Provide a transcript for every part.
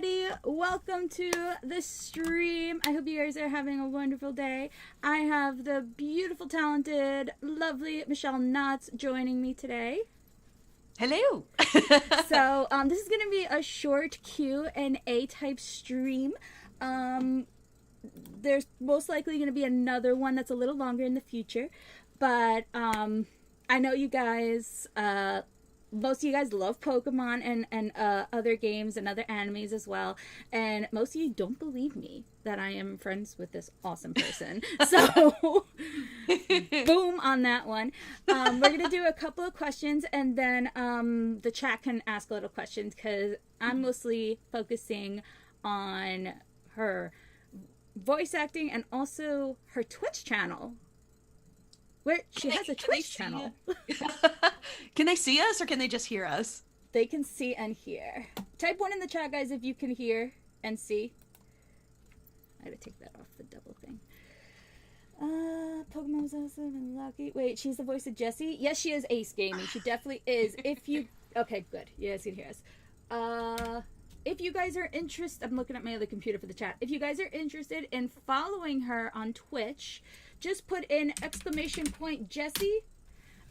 everybody. Welcome to the stream. I hope you guys are having a wonderful day. I have the beautiful, talented, lovely Michele Knotz joining me today. Hello. So this is going to be a short Q&A type stream. There's most likely going to be another one that's a little longer in the future. But I know you guys... most of you guys love Pokemon and other games and other animes as well. And most of you don't believe me that I am friends with this awesome person. So, boom on that one. We're going to do a couple of questions and then the chat can ask a little questions because I'm mostly focusing on her voice acting and also her Twitch channel. Where she has a Twitch channel. Can they see us or can they just hear us? They can see and hear. Type 1 in the chat, guys, if you can hear and see. I gotta take that off the double thing. Pokemon was awesome and lucky. Wait, she's the voice of Jessie? Yes, she is Ace Gaming. She definitely is. If you... Okay, good. You guys can hear us. If you guys are interested... I'm looking at my other computer for the chat. If you guys are interested in following her on Twitch... just put in !Jessie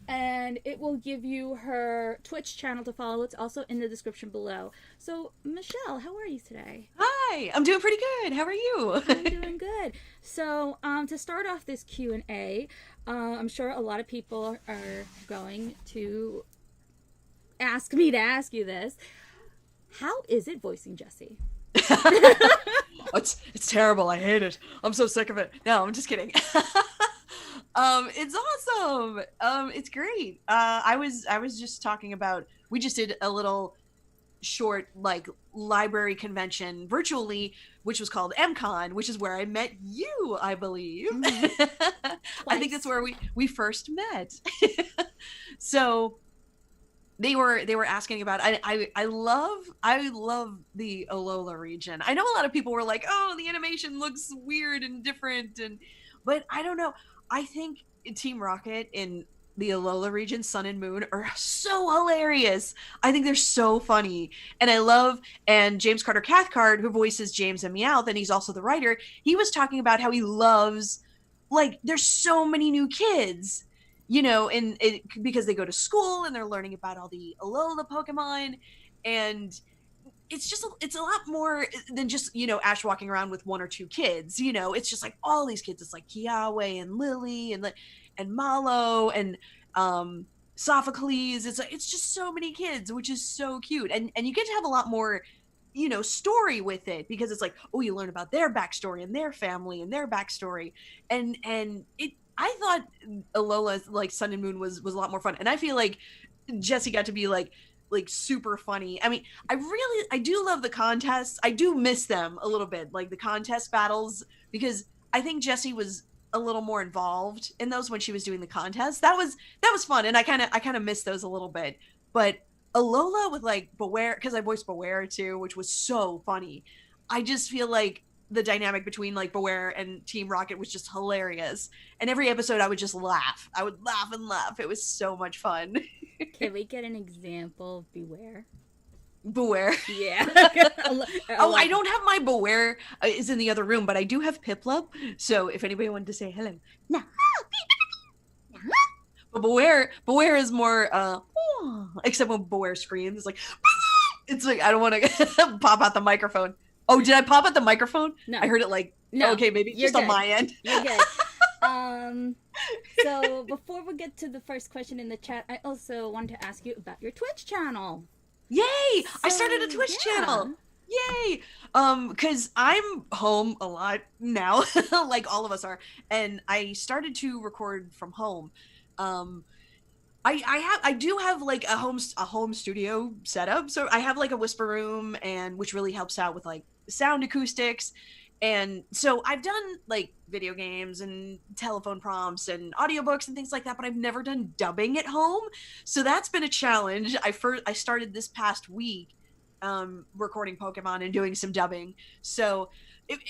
and it will give you her Twitch channel to follow. It's also in the description below. So, Michele, how are you today? Hi, I'm doing pretty good. How are you? I'm doing good. So, to start off this Q&A, I'm sure a lot of people are going to ask me to ask you this. How is it voicing Jessie? It's terrible. I hate it. I'm so sick of it. No, I'm just kidding. It's awesome. It's great. I was just talking about, we just did a little short like library convention virtually, which was called MCon, which is where I met you, I believe. Mm-hmm. I think that's where we first met. So they were asking about, I love the Alola region. I know a lot of people were like, oh, the animation looks weird and different, but I don't know. I think Team Rocket in the Alola region, Sun and Moon, are so hilarious. I think they're so funny. And James Carter Cathcart, who voices James and Meowth, and he's also the writer, he was talking about how he loves, like, there's so many new kids, you know, because they go to school and they're learning about all the Alola Pokemon, and it's a lot more than just, you know, Ash walking around with one or two kids, you know. It's just like all these kids. It's like Kiawe and Lily and Malo and Sophocles. It's just so many kids, which is so cute, and you get to have a lot more, you know, story with it, because it's like, oh, you learn about their backstory and their family and their backstory, and I thought Alola's like Sun and Moon was a lot more fun, and I feel like Jessie got to be like super funny. I mean, I do love the contests. I do miss them a little bit, like the contest battles, because I think Jessie was a little more involved in those when she was doing the contest. That was fun, and I kind of miss those a little bit. But Alola with like Beware, because I voiced Beware too, which was so funny. I just feel like the dynamic between like Beware and Team Rocket was just hilarious. And every episode I would just laugh. I would laugh and laugh. It was so much fun. Can we get an example of Beware? Beware? Yeah. Oh, I don't have my Beware is in the other room, but I do have Piplup. So if anybody wanted to say hello. No. But Beware is more, except when Beware screams, it's like, I don't want to pop out the microphone. Oh, did I pop out the microphone? No. I heard it like, no. Okay, maybe just on my end. You're good. So before we get to the first question in the chat, I also wanted to ask you about your Twitch channel. Yay! I started a Twitch channel. Yay! Because I'm home a lot now, like all of us are, and I started to record from home. I do have like a home studio setup, so I have like a whisper room, and which really helps out with like sound acoustics. And so I've done like video games and telephone prompts and audiobooks and things like that, but I've never done dubbing at home. So that's been a challenge. I started this past week recording Pokemon and doing some dubbing. So it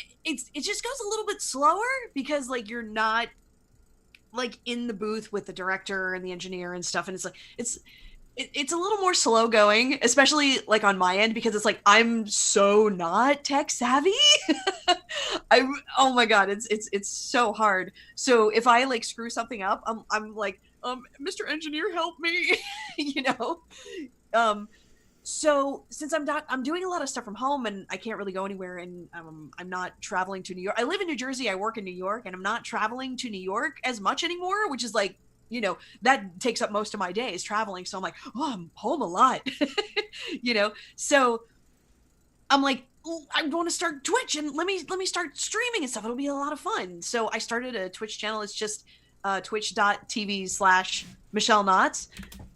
just goes a little bit slower because like you're not like in the booth with the director and the engineer and stuff, and it's it's a little more slow going, especially like on my end, because it's like I'm so not tech savvy. I oh my god, it's so hard. So if I like screw something up, I'm like, Mr. Engineer, help me, you know. Um, so since I'm doing a lot of stuff from home and I can't really go anywhere, and I'm not traveling to New York. I live in New Jersey, I work in New York, and I'm not traveling to New York as much anymore, which is like, that takes up most of my day is traveling. So I'm like, oh, I'm home a lot. So I'm like, oh, I want to start Twitch, and let me start streaming and stuff. It'll be a lot of fun. So I started a Twitch channel. It's just twitch.tv/Michele Knotz.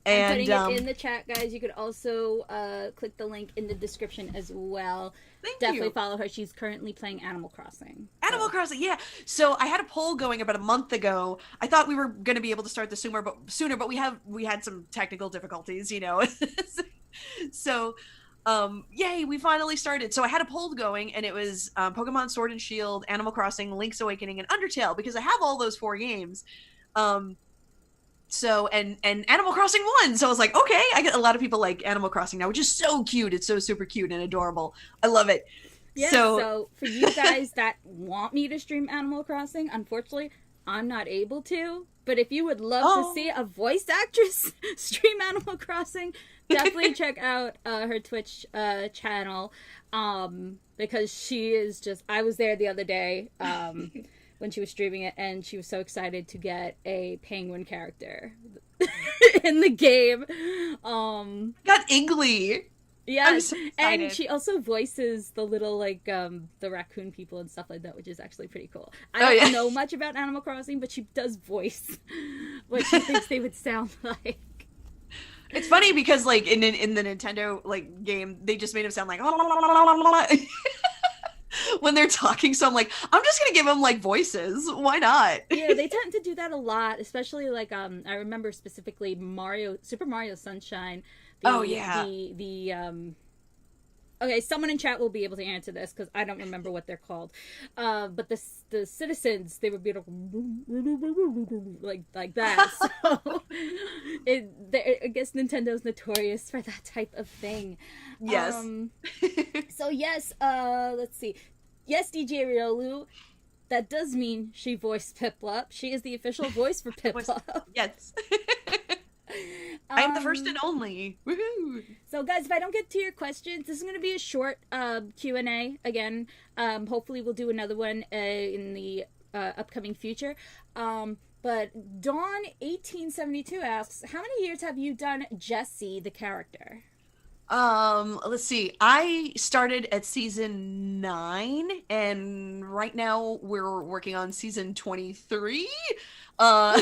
I'm putting it in the chat, guys. You could also click the link in the description as well. Definitely follow her. She's currently playing Animal Crossing. Animal Crossing, yeah. So I had a poll going about a month ago. I thought we were going to be able to start this sooner, but we had some technical difficulties, So, yay, we finally started. So I had a poll going, and it was Pokemon Sword and Shield, Animal Crossing, Link's Awakening, and Undertale, because I have all those 4 games. So and Animal Crossing won. So I was like, okay, I get a lot of people like Animal Crossing now, which is so cute. It's so super cute and adorable. I love it. Yeah, so for you guys that want me to stream Animal Crossing, unfortunately, I'm not able to. But if you would love to see a voice actress stream Animal Crossing, definitely check out her Twitch channel, because she is just... I was there the other day when she was streaming it, and she was so excited to get a penguin character in the game. Got Iggly. Yes, so and she also voices the little, like, the raccoon people and stuff like that, which is actually pretty cool. I don't know much about Animal Crossing, but she does voice what she thinks they would sound like. It's funny because, like, in the Nintendo, like, game, they just made him sound like when they're talking, so I'm like, I'm just gonna give them like voices. Why not? Yeah, they tend to do that a lot, especially like I remember specifically Super Mario Sunshine. Okay, someone in chat will be able to answer this because I don't remember what they're called. But the citizens, they would be like that. So I guess Nintendo's notorious for that type of thing. Yes. So yes, let's see. Yes, DJ Riolu, that does mean she voiced Piplup. She is the official voice for Piplup. Yes. I am the first and only. Woohoo! So guys, if I don't get to your questions, this is going to be a short Q&A again. Hopefully we'll do another one in the upcoming future. But Dawn1872 asks, how many years have you done Jessie, the character? Let's see. I started at season 9, and right now we're working on season 23. I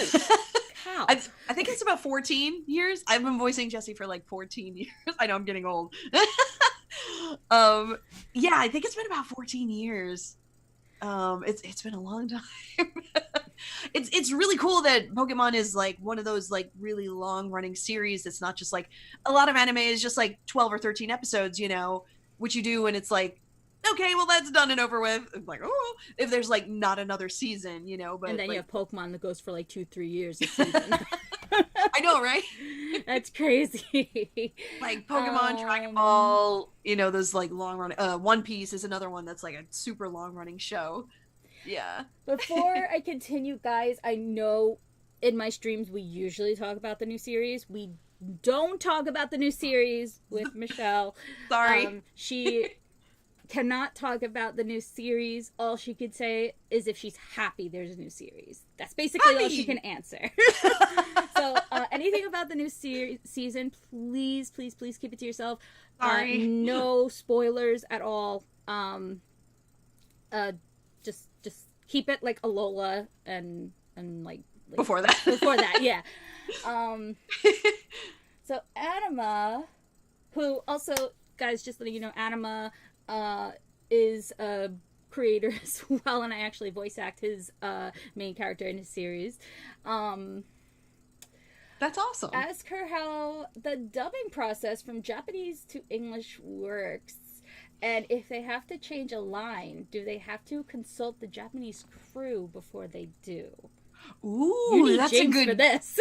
think it's about 14 years. I've been voicing Jessie for like 14 years. I know I'm getting old. Yeah, I think it's been about 14 years. It's been a long time. It's really cool that Pokemon is like one of those like really long running series. It's not just like a lot of anime is just like 12 or 13 episodes, which you do, and it's like, okay, well that's done and over with. I'm like, oh, if there's like not another season, but and then like, you have Pokemon that goes for like 2-3 years a season. I know, right? That's crazy. Like Pokemon, Dragon Ball, those like long run. One Piece is another one that's like a super long running show. Yeah. Before I continue, guys, I know in my streams we usually talk about the new series. We don't talk about the new series with Michelle. Sorry. She cannot talk about the new series. All she could say is if she's happy there's a new series. That's basically all she can answer. So anything about the new season, please keep it to yourself. Sorry. No spoilers at all. Just keep it like Alola and like before that. Before that, yeah. So Anima, who also, guys, just letting you know, Anima is a creator as well, and I actually voice act his main character in his series. That's awesome. Ask her how the dubbing process from Japanese to English works, and if they have to change a line, do they have to consult the Japanese crew before they do? You Ooh, need that's a James good. for this.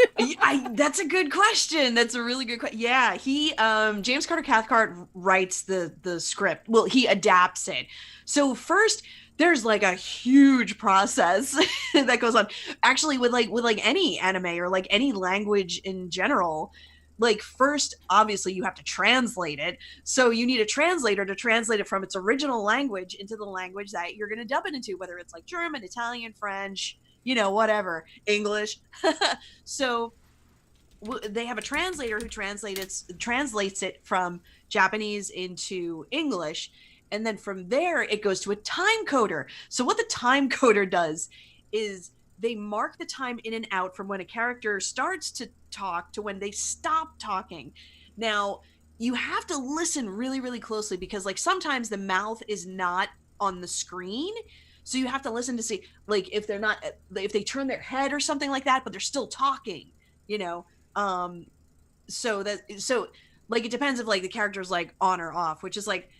That's a good question. That's a really good question. Yeah, James Carter Cathcart writes the script. Well, he adapts it. So first, there's like a huge process that goes on. Actually, with any anime or like any language in general. Like first, obviously, you have to translate it. So you need a translator to translate it from its original language into the language that you're going to dub it into, whether it's like German, Italian, French, whatever, English. So they have a translator who translates it from Japanese into English, and then from there it goes to a time coder. So what the time coder does is they mark the time in and out from when a character starts to talk to when they stop talking. Now, you have to listen really, really closely because like sometimes the mouth is not on the screen. So you have to listen to see like if they turn their head or something like that, but they're still talking, you know. Um so like it depends if like the character's like on or off, which is like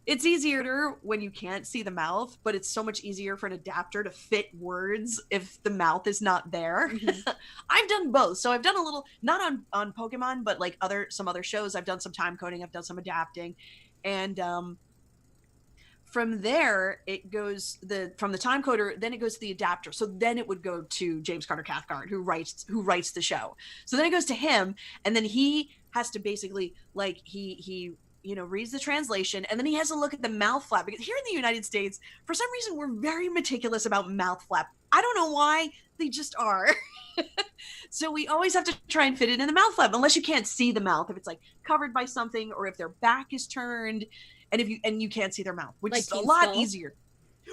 it's easier when you can't see the mouth, but it's so much easier for an adapter to fit words if the mouth is not there. Mm-hmm. I've done both. So I've done a little, not on Pokemon, but like some other shows. I've done some time coding, I've done some adapting. And from there it goes from the time coder, then it goes to the adapter. So then it would go to James Carter Cathcart, who writes the show. So then it goes to him, and then he has to basically like he reads the translation, and then he has to look at the mouth flap, because here in the United States, for some reason, we're very meticulous about mouth flap. I don't know why, they just are. So we always have to try and fit it in the mouth flap, unless you can't see the mouth, if it's like covered by something, or if their back is turned, and if you can't see their mouth, which Like is a Team lot Skull? easier.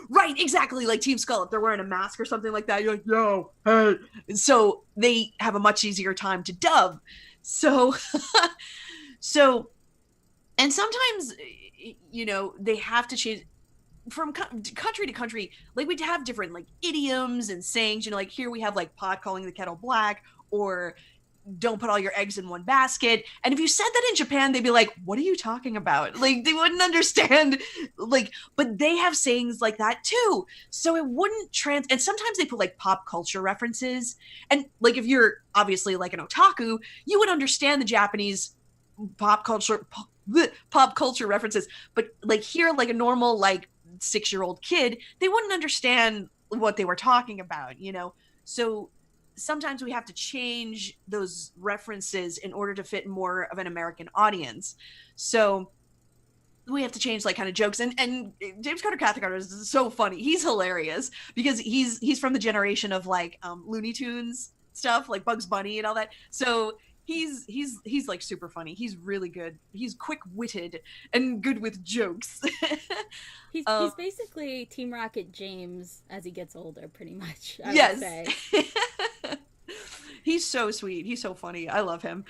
Right, exactly, like Team Skull. If they're wearing a mask or something like that, you're like, yo, hey. So they have a much easier time to dub. So, so, and sometimes, they have to change from country to country. Like we'd have different like idioms and sayings, like here we have like pot calling the kettle black, or don't put all your eggs in one basket. And if you said that in Japan, they'd be like, what are you talking about? Like they wouldn't understand, like, but they have sayings like that too. So it wouldn't and sometimes they put like pop culture references. And like, if you're obviously like an otaku, you would understand the Japanese pop culture references. But like here, like a normal, like 6-year-old kid, they wouldn't understand what they were talking about, So sometimes we have to change those references in order to fit more of an American audience. So we have to change like kind of jokes, and James Carter Cathcart is so funny. He's hilarious because he's from the generation of like Looney Tunes stuff, like Bugs Bunny and all that. So he's like super funny. He's really good. He's quick-witted and good with jokes. He's basically Team Rocket James as he gets older, pretty much. I would say. He's so sweet. He's so funny. I love him.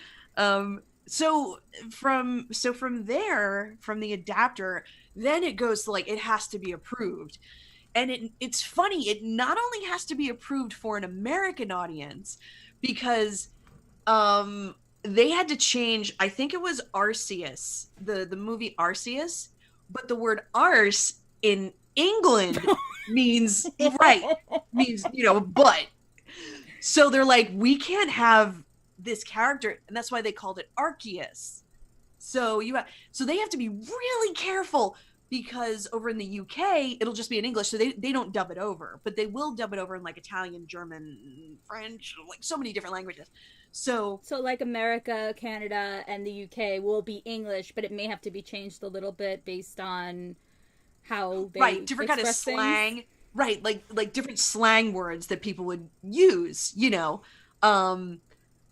So from there, from the adapter, then it goes to like it has to be approved. And it's funny, it not only has to be approved for an American audience, because they had to change, I think it was Arceus, the movie Arceus, but the word arse in England means butt. So they're like, we can't have this character, and that's why they called it Arceus. So they have to be really careful, because over in the UK it'll just be in English, so they don't dub it over, but they will dub it over in like Italian, German, French, like so many different languages. So like America, Canada, and the UK will be English, but it may have to be changed a little bit based on how they different kind of slang things. Right, like different slang words that people would use,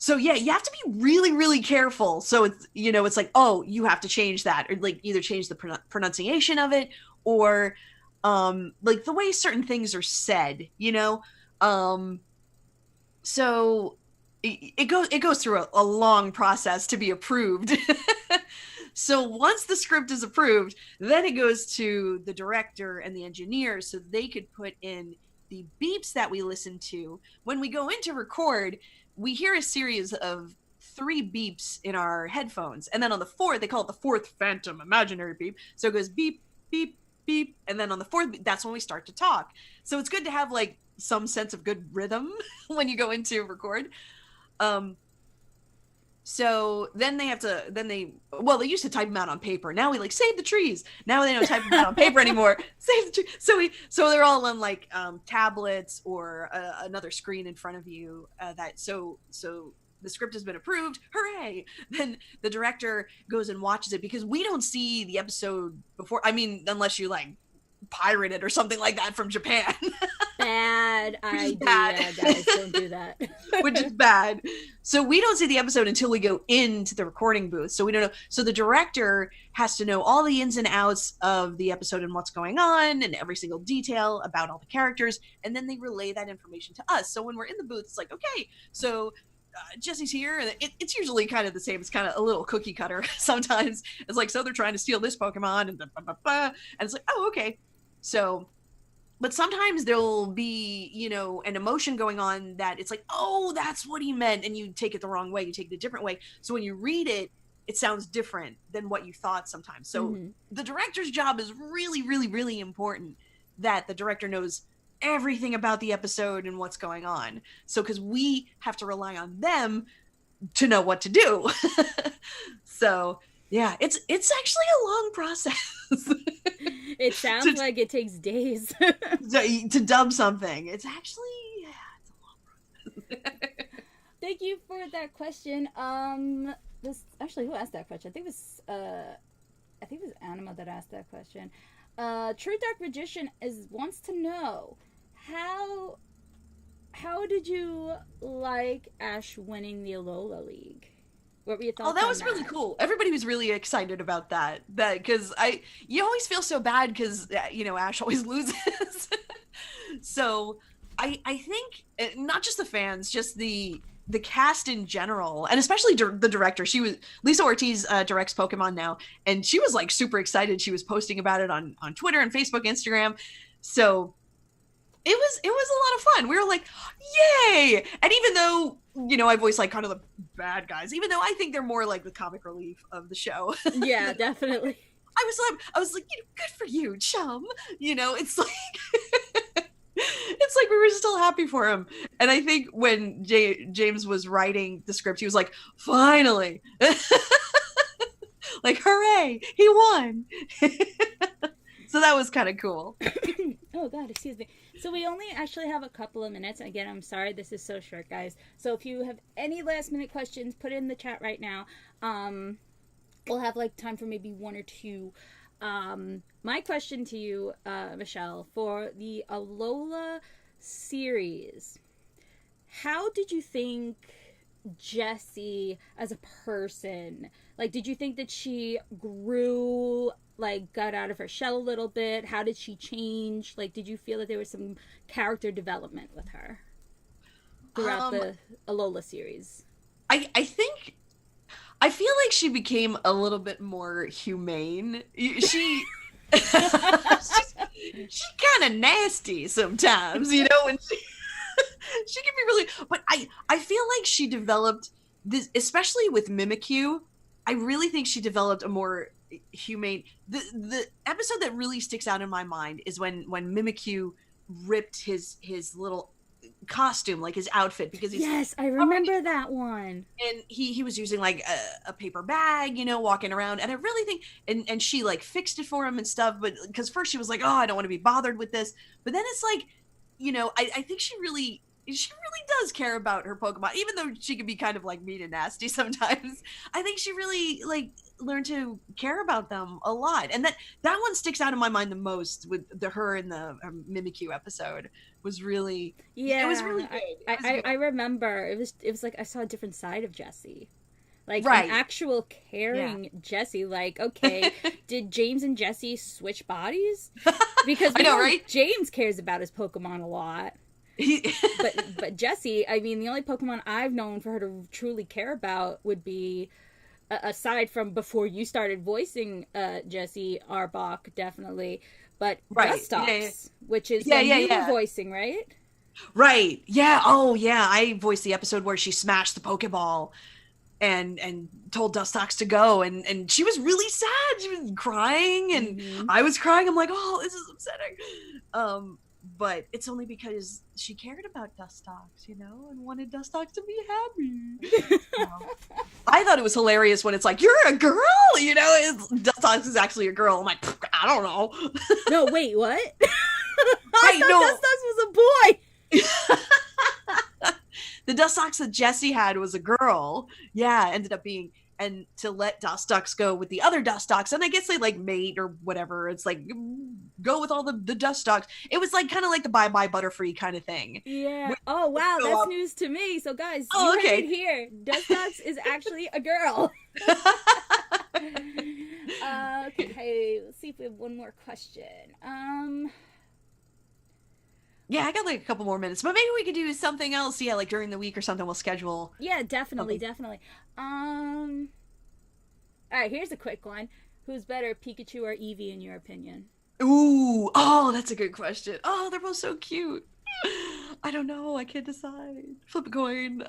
so yeah, you have to be really, really careful. So it's like, oh, you have to change that, or like either change the pronunciation of it, or like the way certain things are said, so it goes through a long process to be approved. So once the script is approved, then it goes to the director and the engineer, so they could put in the beeps that we listen to. When we go in to record, we hear a series of 3 beeps in our headphones. And then on the 4th, they call it the 4th phantom imaginary beep. So it goes beep, beep, beep, and then on the fourth beep, that's when we start to talk. So it's good to have like some sense of good rhythm when you go into record. So then they used to type them out on paper. Now we like save the trees. Now they don't type them out on paper anymore. Save the tree. So they're all on like tablets or another screen in front of you. So the script has been approved. Hooray! Then the director goes and watches it, because we don't see the episode before. I mean, unless you like pirate it or something like that from Japan. Bad idea, guys. Don't do that. Which is bad. So we don't see the episode until we go into the recording booth. So we don't know. So the director has to know all the ins and outs of the episode and what's going on and every single detail about all the characters. And then they relay that information to us. So when we're in the booth, it's like, okay, so Jessie's here. And it's usually kind of the same. It's kind of a little cookie cutter sometimes. It's like, so they're trying to steal this Pokemon and blah, blah, blah, blah. And it's like, oh, okay. So, but sometimes there'll be, you know, an emotion going on that it's like, oh, that's what he meant. And you take it the wrong way. You take it a different way. So when you read it, it sounds different than what you thought sometimes. So the director's job is really, really, really important, that the director knows everything about the episode and what's going on. So, because we have to rely on them to know what to do. So, yeah, it's actually a long process. It sounds like it takes days to dub something. It's actually, it's a long process. Thank you for that question. Who asked that question? I think it was Anima that asked that question. True Dark Magician wants to know how did you like Ash winning the Alola League? What were your thoughts? Oh, that was really cool. Everybody was really excited about that. Because you always feel so bad because, you know, Ash always loses. So I think not just the fans, just the cast in general, and especially the director. Lisa Ortiz directs Pokemon now, and she was like super excited. She was posting about it on Twitter and Facebook, Instagram. So it was a lot of fun. We were like, yay! And even though, you know, I voice like kind of the bad guys, even though I think they're more like the comic relief of the show. Yeah, definitely. I was like, you know, good for you, chum. You know, it's like it's like we were still happy for him. And I think when James was writing the script, he was like, finally. Like, hooray, he won. So that was kind of cool. Oh God, excuse me. So we only actually have a couple of minutes. Again, I'm sorry this is so short, guys. So if you have any last minute questions, put it in the chat right now. We'll have like time for maybe one or two. My question to you, Michelle, for the Alola series, how did you think Jessie as a person, like, did you think that she grew, like, got out of her shell a little bit? How did she change? Like, did you feel that there was some character development with her throughout the Alola series? I feel like she became a little bit more humane. She's kind of nasty sometimes, you know, and she can be really, but I feel like she developed this, especially with Mimikyu. I really think she developed a more humane. The episode that really sticks out in my mind is when Mimikyu ripped his little costume, like his outfit, because yes, I remember that one. And he was using like a paper bag, you know, walking around. And I really think, and she like fixed it for him and stuff. But because first she was like, oh, I don't want to be bothered with this. But then it's like, you know, I think she really does care about her Pokemon, even though she can be kind of like mean and nasty sometimes. I think she really like learned to care about them a lot, and that one sticks out in my mind the most with her in the Mimikyu episode. Was really, yeah, it was really good. I remember it was like I saw a different side of Jessie. Like, right. An actual caring Jessie. Like, okay, did James and Jessie switch bodies? Because I know, right? James cares about his Pokemon a lot. but Jessie, I mean, the only Pokemon I've known for her to truly care about would be, aside from before you started voicing Jessie, Arbok, definitely, but Dustox, which is when you were voicing, right? Right. Yeah. Oh, yeah. I voiced the episode where she smashed the Pokeball. and told Dustox to go, and she was really sad. She was crying, and Mhm. I was crying. I'm like, oh, this is upsetting. But it's only because she cared about Dustox, you know, and wanted Dustox to be happy. I thought it was hilarious when it's like, you're a girl, you know, Dustox is actually a girl. I'm like, I don't know. No, wait, what? Right, no. Dustox was a boy. The Dustox that Jessie had was a girl. Yeah, ended up being, and to let Dustox go with the other Dustox, and I guess they like mate or whatever. It's like, go with all the Dustox. It was like kind of like the Bye Bye Butterfree kind of thing. Yeah. Oh wow, that's news to me. So guys, you heard it here. Dustox is actually a girl. Okay, let's see if we have one more question. Yeah, I got like a couple more minutes, but maybe we could do something else. Yeah, like during the week or something. We'll schedule. Yeah, definitely. All right, here's a quick one. Who's better, Pikachu or Eevee, in your opinion? Ooh, oh, that's a good question. Oh, they're both so cute. I don't know. I can't decide. Flip a coin.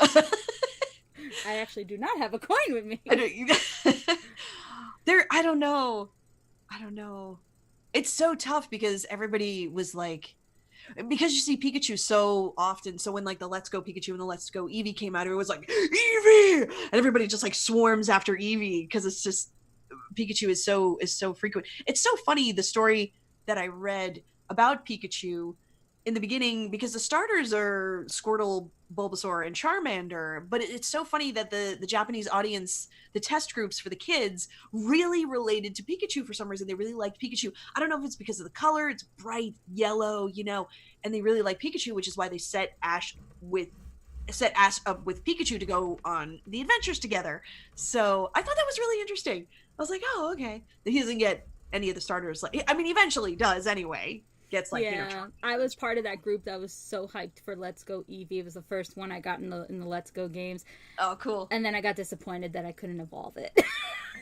I actually do not have a coin with me. I don't know. It's so tough because everybody was like, because you see Pikachu so often. So when like the Let's Go Pikachu and the Let's Go Eevee came out, it was like Eevee, and everybody just like swarms after Eevee because it's just Pikachu is so frequent. It's so funny, the story that I read about Pikachu in the beginning, because the starters are Squirtle, Bulbasaur, and Charmander, but it's so funny that the Japanese audience, the test groups for the kids, really related to Pikachu for some reason. They really liked Pikachu. I don't know if it's because of the color, it's bright yellow, you know, and they really like Pikachu, which is why they set Ash up with Pikachu to go on the adventures together. So I thought that was really interesting. I was like, oh, okay. He doesn't get any of the starters. Like, I mean, eventually does anyway. Gets like, yeah, you know, I was part of that group that was so hyped for Let's Go Eevee. It was the first one I got in the Let's Go games. Oh, cool. And then I got disappointed that I couldn't evolve it.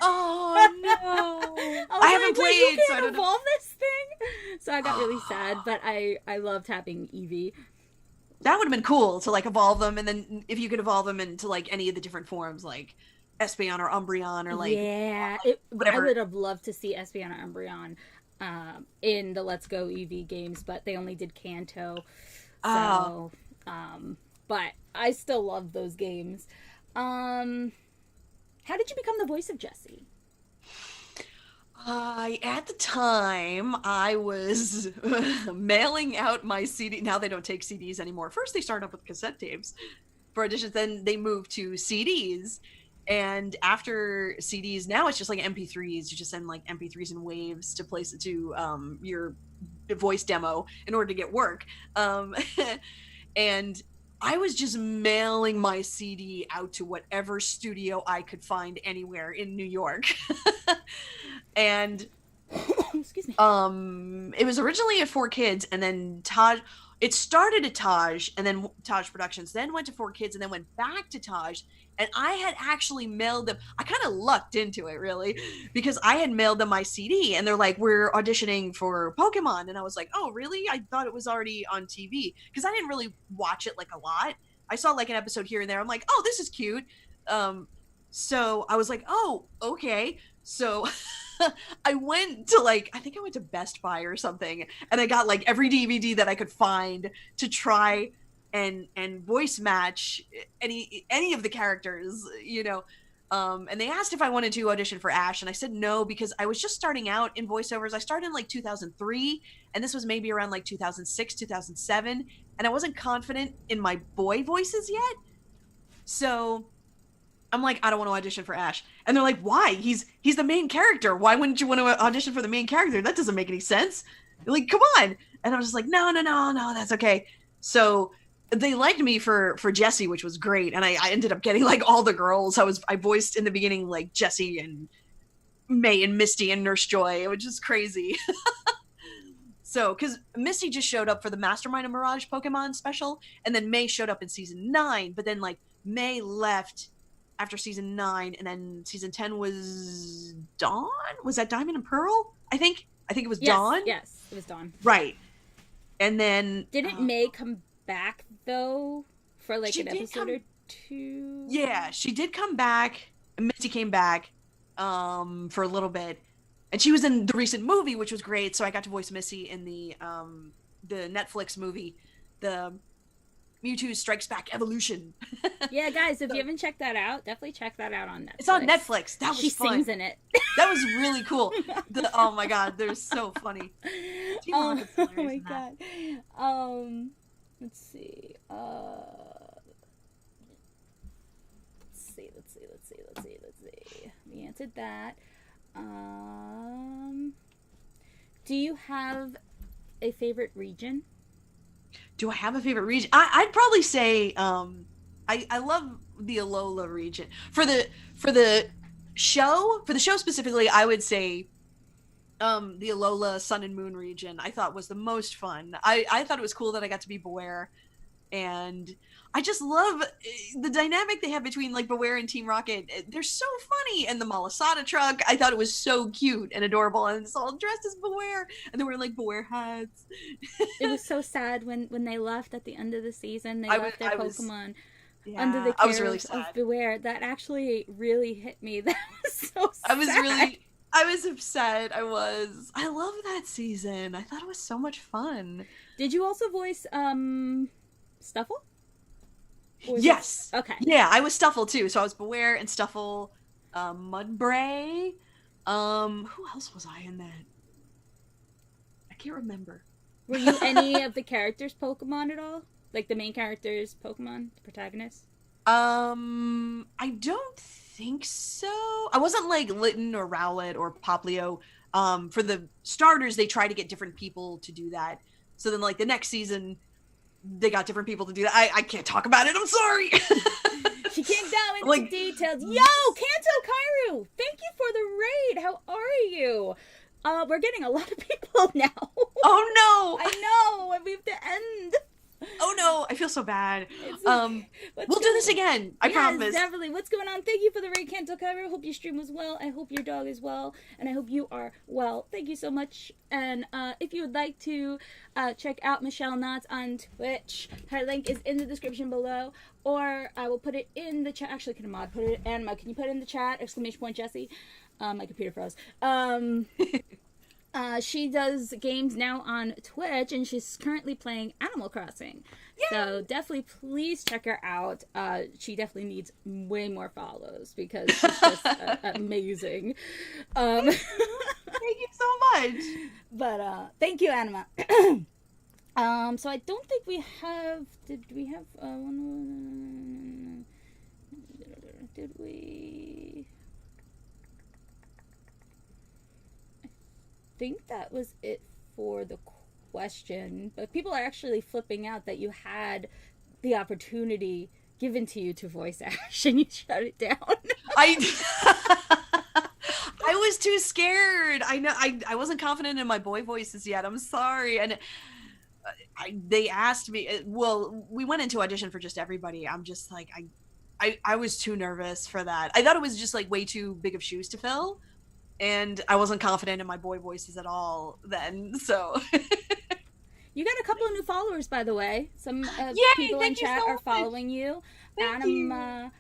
Oh no! I haven't played, you so I can't don't know. evolve this thing. So I got really sad, but I loved having Eevee. That would have been cool to like evolve them, and then if you could evolve them into like any of the different forms, like Espeon or Umbreon or like I would have loved to see Espeon or Umbreon in the Let's Go Eevee games, but they only did Kanto. So, but I still love those games. How did you become the voice of Jessie? At the time, I was mailing out my CD. Now they don't take CDs anymore. First, they started up with cassette tapes for auditions. Then they moved to CDs. And after CDs, now it's just like MP3s. You just send like MP3s and waves to place it to your voice demo in order to get work. And I was just mailing my CD out to whatever studio I could find anywhere in New York. And excuse me. It was originally at 4Kids, and then it started at Taj, and then Taj Productions, then went to 4Kids, and then went back to Taj. And I had actually mailed them. I kind of lucked into it, really, because I had mailed them my CD, and they're like, we're auditioning for Pokemon. And I was like, oh, really? I thought it was already on TV, because I didn't really watch it like a lot. I saw like an episode here and there. I'm like, oh, this is cute. So I was like, oh, okay. So I went to I think I went to Best Buy or something, and I got like every DVD that I could find to try and voice match any of the characters, you know. And they asked if I wanted to audition for Ash, and I said no, because I was just starting out in voiceovers. I started in like 2003, and this was maybe around like 2006, 2007, and I wasn't confident in my boy voices yet. So I'm like, I don't want to audition for Ash. And they're like, why? He's the main character. Why wouldn't you want to audition for the main character? That doesn't make any sense. They're like, come on. And I was just like, no, that's okay. So they liked me for Jessie, which was great. And I ended up getting like all the girls. I voiced in the beginning like Jessie and May and Misty and Nurse Joy, which is crazy. So, because Misty just showed up for the Mastermind and Mirage Pokemon special, and then May showed up in season 9, but then like May left after season 9, and then season 10 was Dawn? Was that Diamond and Pearl? I think it was Dawn. Yes, it was Dawn. Right. And then didn't May come back though for like an episode? 2. Yeah, she did come back. Misty came back for a little bit. And she was in the recent movie, which was great. So I got to voice Missy in the Netflix movie, the Mewtwo Strikes Back Evolution. Yeah, guys, if you haven't checked that out, definitely check that out on Netflix. It's on Netflix. That was she fun. sings in it. That was really cool. Oh my god, they're so funny. Oh my god. Let's see. Let's see. We answered that. Do you have a favorite region? Do I have a favorite region? I'd probably say I love the Alola region. For the show specifically, I would say the Alola Sun and Moon region I thought was the most fun. I thought it was cool that I got to be Beware, and I just love the dynamic they have between like Beware and Team Rocket. They're so funny, and the Malasada truck, I thought it was so cute and adorable, and it's all dressed as Beware, and they were like Beware hats. It was so sad when they left at the end of the season. They left their Pokemon under the I was care really of sad. Beware. That actually really hit me. That was so sad. I was upset. I love that season. I thought it was so much fun. Did you also voice Stuffle? Yes. Okay. Yeah, I was Stuffle too. So I was Beware and Stuffle, Mudbray. Who else was I in that? I can't remember. Were you any of the characters' Pokemon at all? Like the main characters' Pokemon, the protagonists? I don't think so. I wasn't like Litten or Rowlet or Poplio. For the starters, they try to get different people to do that. So then, like the next season, they got different people to do that. I can't talk about it. I'm sorry. She can't go into details. Yo, Kanto Kairu, thank you for the raid. How are you? We're getting a lot of people now. Oh no! I know, and we have to end. Oh no, I feel so bad. We'll do this again. I promise. Definitely. What's going on? Thank you for the raid, Kanto Kairu. Hope your stream was well. I hope your dog is well, and I hope you are well. Thank you so much. And if you would like to check out Michele Knotz on Twitch, her link is in the description below, or I will put it in the chat. Actually, can a mod put it? Anima, can you put it in the chat? !, Jessie. My computer froze. She does games now on Twitch, and she's currently playing Animal Crossing. Yay! So definitely, please check her out. She definitely needs way more follows because she's just amazing. Thank you so much. But thank you, Anima. So I don't think we have. Did we have? Did we? I think that was it for the question, but people are actually flipping out that you had the opportunity given to you to voice Ash and you shut it down. I was too scared. I know I wasn't confident in my boy voices yet. I'm sorry. And they asked me, well, we went into audition for just everybody. I'm just like, I was too nervous for that. I thought it was just like way too big of shoes to fill. And I wasn't confident in my boy voices at all then, so. You got a couple of new followers, by the way. Some people in chat are following you. Anima,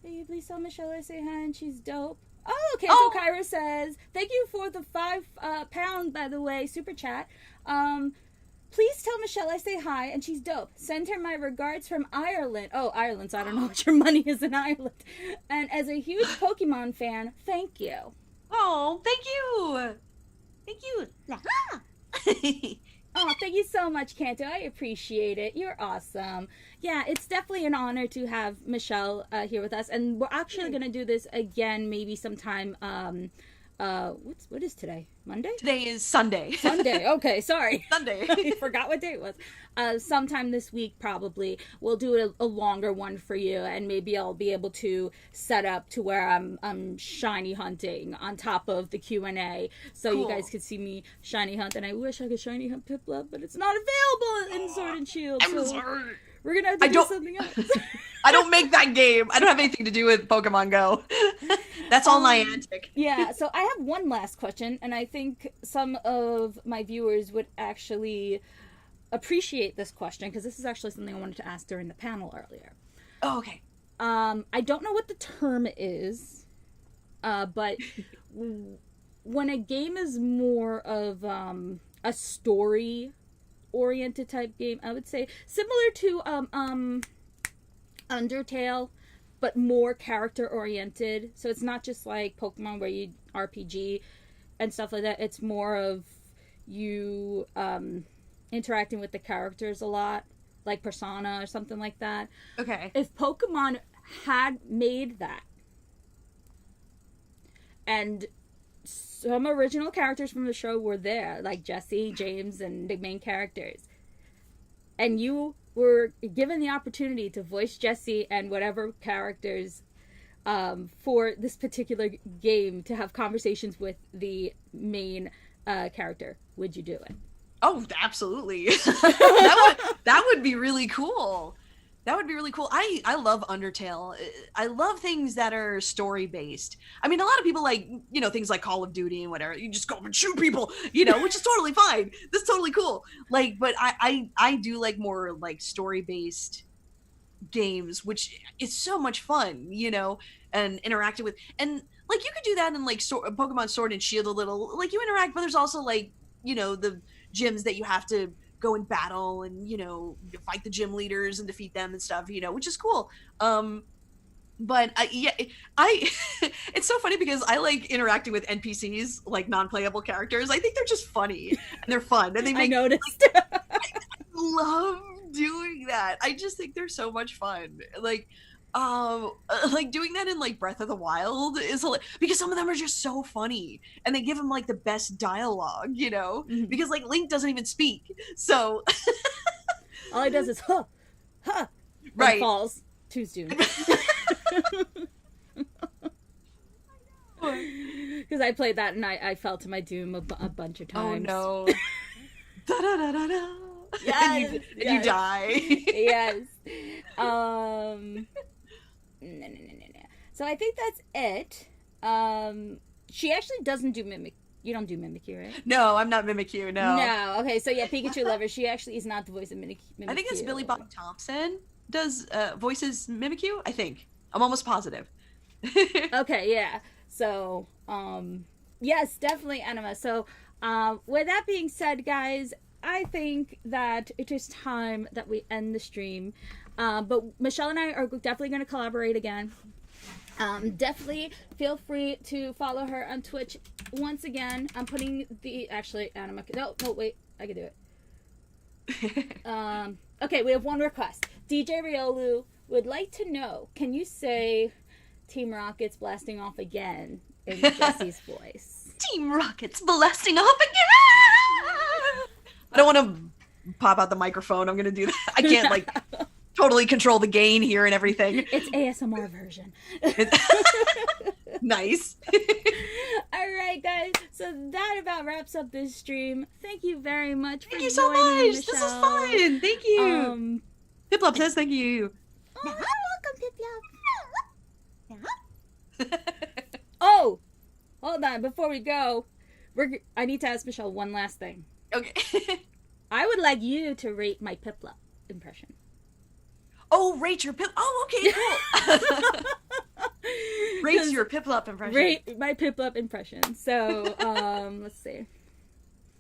please tell Michelle I say hi and she's dope. Oh, okay, so Kyra says, thank you for the £5, by the way, super chat. Please tell Michelle I say hi and she's dope. Send her my regards from Ireland. Oh, Ireland, so I don't know what your money is in Ireland. And as a huge Pokemon fan, thank you. Oh, thank you. Thank you. Oh, thank you so much, Kanto. I appreciate it. You're awesome. Yeah, it's definitely an honor to have Michelle here with us. And we're actually going to do this again maybe sometime. What is today? Monday? Today is Sunday. Sunday. Okay, sorry. Sunday. I forgot what day it was. Sometime this week, probably. We'll do a longer one for you, and maybe I'll be able to set up to where I'm shiny hunting on top of the Q&A, so cool. You guys could see me shiny hunt. And I wish I could shiny hunt Piplup, but it's not available in Sword and Shield. I'm sorry. We're gonna have to do something else. I don't make that game. I don't have anything to do with Pokemon Go. That's all Niantic. Yeah, so I have one last question, and I think some of my viewers would actually appreciate this question, because this is actually something I wanted to ask during the panel earlier. Oh, okay. I don't know what the term is, but when a game is more of a story-oriented type game, I would say similar to Undertale, but more character-oriented. So it's not just like Pokemon where you RPG and stuff like that. It's more of you interacting with the characters a lot, like Persona or something like that. Okay. If Pokemon had made that, and some original characters from the show were there, like Jessie, James, and the main characters, and you were given the opportunity to voice Jessie and whatever characters for this particular game to have conversations with the main character, would you do it? Oh, absolutely. that would be really cool. That would be really cool. I love Undertale. I love things that are story based. I mean, a lot of people like, you know, things like Call of Duty and whatever. You just go and shoot people, you know, which is totally fine. That's totally cool. Like, but I do like more like story based games, which is so much fun, you know, and interacting with, and like you could do that in like Pokemon Sword and Shield a little. Like you interact, but there's also like, you know, the gyms that you have to go and battle and, you know, fight the gym leaders and defeat them and stuff, you know, which is cool. But it's so funny because I like interacting with NPCs, like non-playable characters. I think they're just funny and they're fun and they make, I noticed. I love doing that. I just think they're so much fun. Like doing that in like Breath of the Wild is because some of them are just so funny and they give them like the best dialogue, you know, because like Link doesn't even speak, so all he does is huh, right, falls to his doom. Because I played that and I fell to my doom a bunch of times. Oh no. Da, da, da, da, da. Yes, and you die. Yes. No. So I think that's it. She actually doesn't do Mimic. You don't do Mimikyu, right? No, I'm not Mimikyu, no. No, okay, so yeah, Pikachu Lover, she actually is not the voice of Mimikyu. I think it's Billy Bob Thompson does voices Mimikyu, I think. I'm almost positive. Okay, yeah. So, yes, definitely Anima. So, with that being said, guys, I think that it is time that we end the stream. But Michelle and I are definitely going to collaborate again. Definitely feel free to follow her on Twitch. Once again, I'm putting the... Actually, Anima... No, wait. I can do it. Okay, we have one request. DJ Riolu would like to know, can you say Team Rocket's blasting off again in Jessie's voice? Team Rocket's blasting off again! I don't want to pop out the microphone. I'm going to do that. I can't, like... totally control the gain here and everything. It's ASMR version. Nice. All right, guys. So that about wraps up this stream. Thank you very much for Thank you so joining me, much. This Michelle. is fun. Thank you. Piplup says thank you. Oh, welcome, Piplup. Oh, hold on. Before we go, I need to ask Michelle one last thing. Okay. I would like you to rate my Piplup impression. Oh, rate your Pip. Oh, okay, cool. Rate your Piplup impression. Rate my Piplup impression. So, let's see.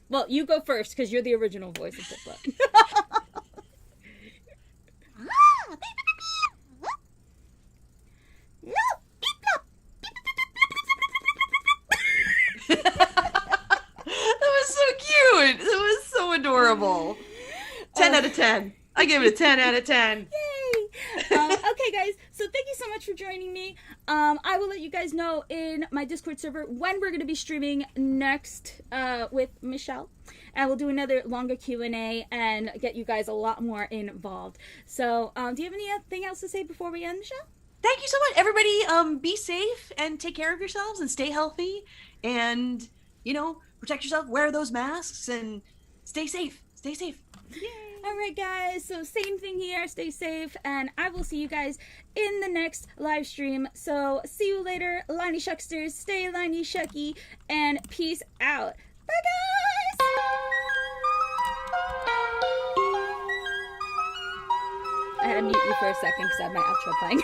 Well, you go first because you're the original voice of Piplup. That was so cute. That was so adorable. 10 out of 10. I give it a 10 out of 10. Yay! Okay, guys. So thank you so much for joining me. I will let you guys know in my Discord server when we're going to be streaming next with Michelle. And we'll do another longer Q&A and get you guys a lot more involved. So, do you have anything else to say before we end, Michelle? Thank you so much. Everybody, be safe and take care of yourselves and stay healthy. And, you know, protect yourself. Wear those masks and stay safe. Stay safe. Yay. Alright guys, so same thing here, stay safe, and I will see you guys in the next live stream. So see you later, LINYSHUCKSTERS, stay LINYSHUCKY, and peace out. Bye guys! I had to mute you for a second because I had my outro playing.